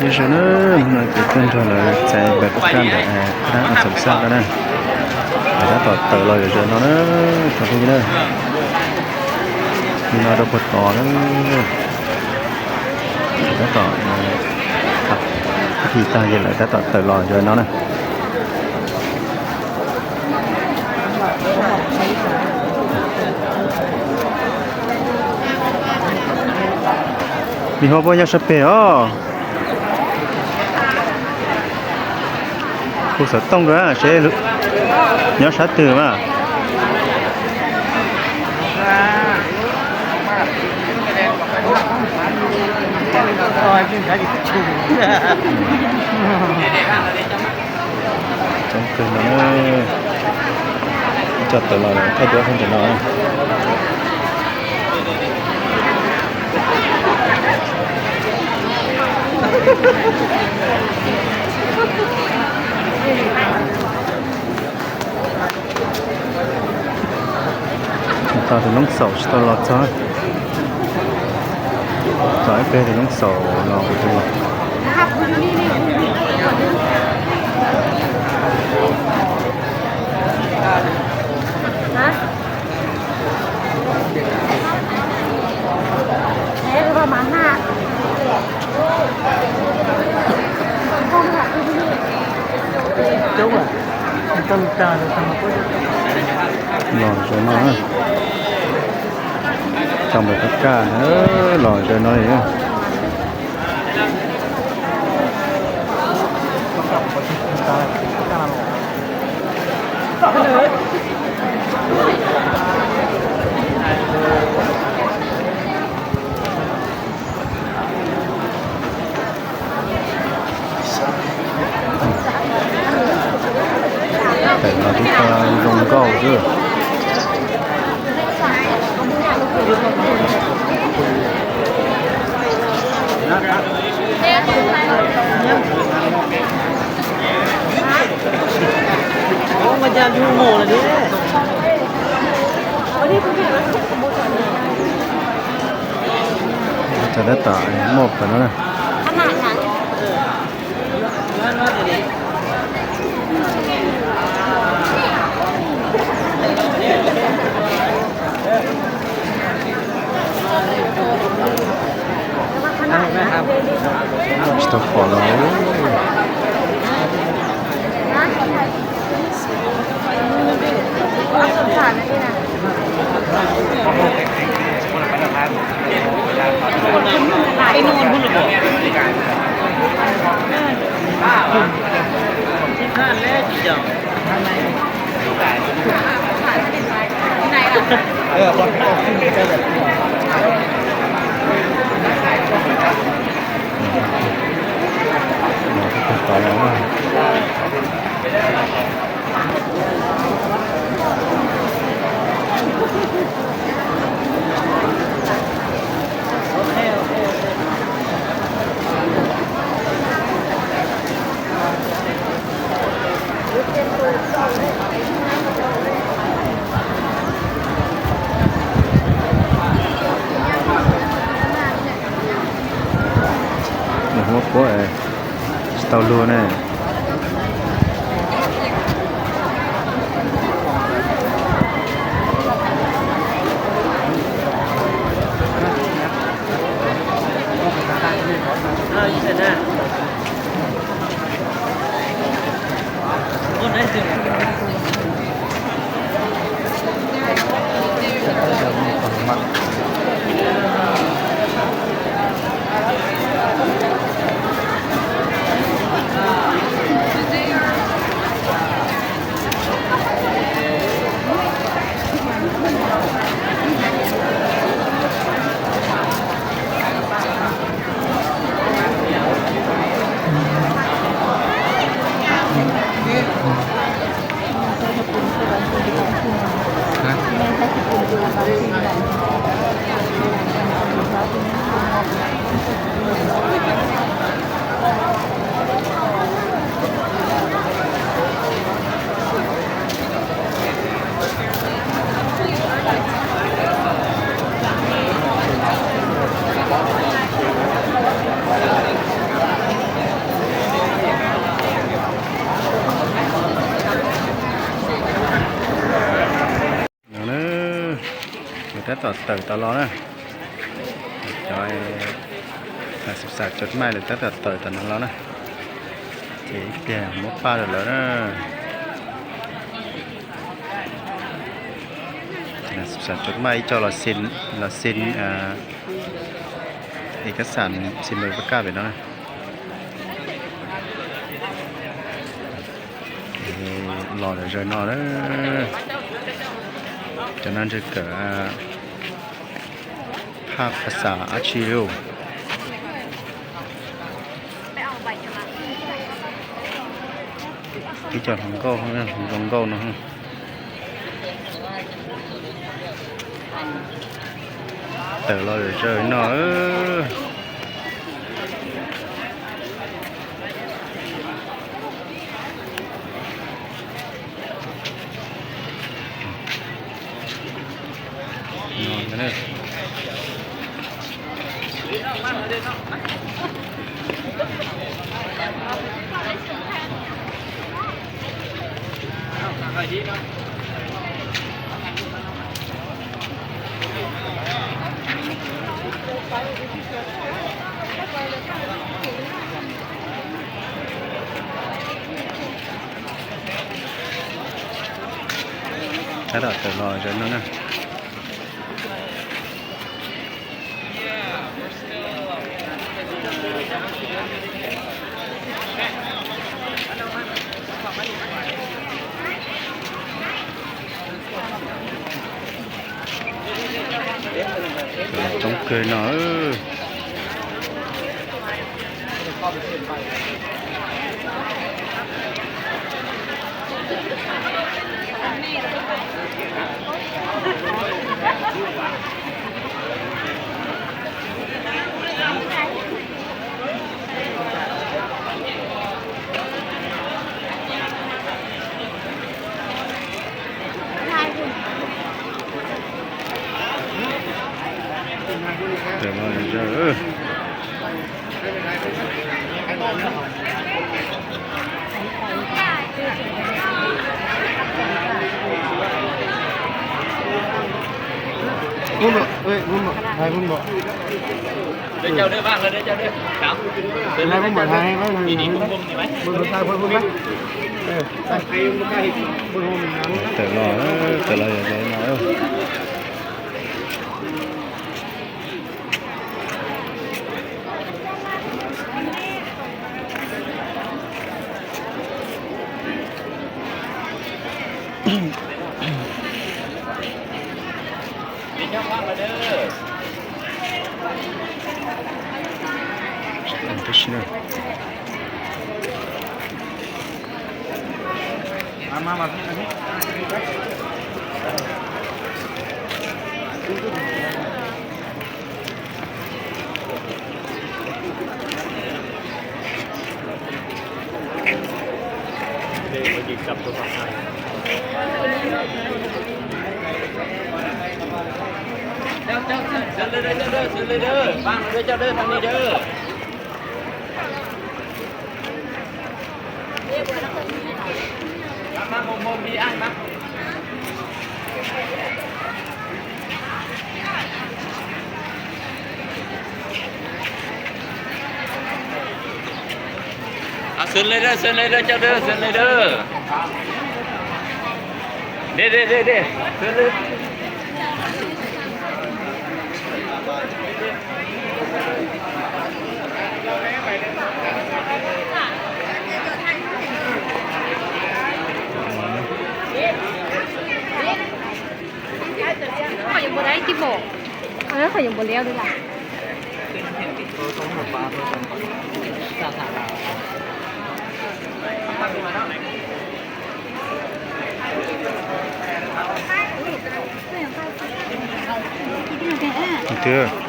bây giờ nó chỉ cần cho là chạy về các căn để khá sẵn sàng đó nè để đã tỏ tự lời rồi nó cho tôi đây nó đâu bật tỏ nó đã tỏ thì ta giờ lại đã tỏ tự lời rồi nó nè mi hoa bao nhiêu sắp bể ó cô sợ tông rồi à sẽ nhớ sát từ mà trong cơn nó chợt từ là thay đổi không thể nói ta thì nóng sầu cho lọt cho trái pe thì nóng sầu lọt cho lọt thế rồi mà ha đúng rồi tâm ta tâm lọt rồi nó trong một tất cả nữa lòi rồi nó gì để mà chúng ta dùng câu chứ mà ra du mồ là đi cho đất tỏi một cái nữa này sto follow cái nôn luôn rồi ha lẽ chị chồng một của tàu luôn này ต่อตลอดนะจอยศึกษาจดหมายหรือต่อตนั้นแล้วนะที่แก่มดป้าแล้วนะศึกษาจดหมายcho là xinเอกสารxin mờiประกาศไปแล้วนะรอเดี๋ยวจะนอนแล้วจากนั้นจะเกิดภาคภาษาอาชีวที่จอดของโก้เขาเนี่ยของโก้นะฮะแต่เราเดี๋ยวเจอหน่อยนอนกันเลยถ้าเราเติมรอจนนั้นนะต้องเคยหน่อยเดี๋ยวเราจะพุ่มเอ้ยพุ่มไทยพุ่มบ่เดี๋ยวเจ้าเด้อบ้างเลยเดี๋ยวเจ้าเด้อครับ เป็นไรพุ่มบ่ไทยไว้ทาง นี่ นี้ นี่พุ่มนี่ไหม บุญไทยพุ่มไหมไทยพุ่มไทยบุญพุ่มนั้น เติมรอจะหน่อยมีช่องว่างมาเด้อ Отлично. มาเดี๋ยวมายิงจับตัวไทยเจ้าเลยเด้อบ้างเลยเจ้าเด้อทางนี้เด้อมาโมมีอ้ายมาเชิญเลยเด้อเจ้าเด้อเชิญเลยเด้อเด้เชิญเลยเขายังบ่ได้ที่บอกเขายังบ่เลี้ยวด้วยล่ะ ต้องหมดปลาเพื่อนสาขาเรา Được chưa?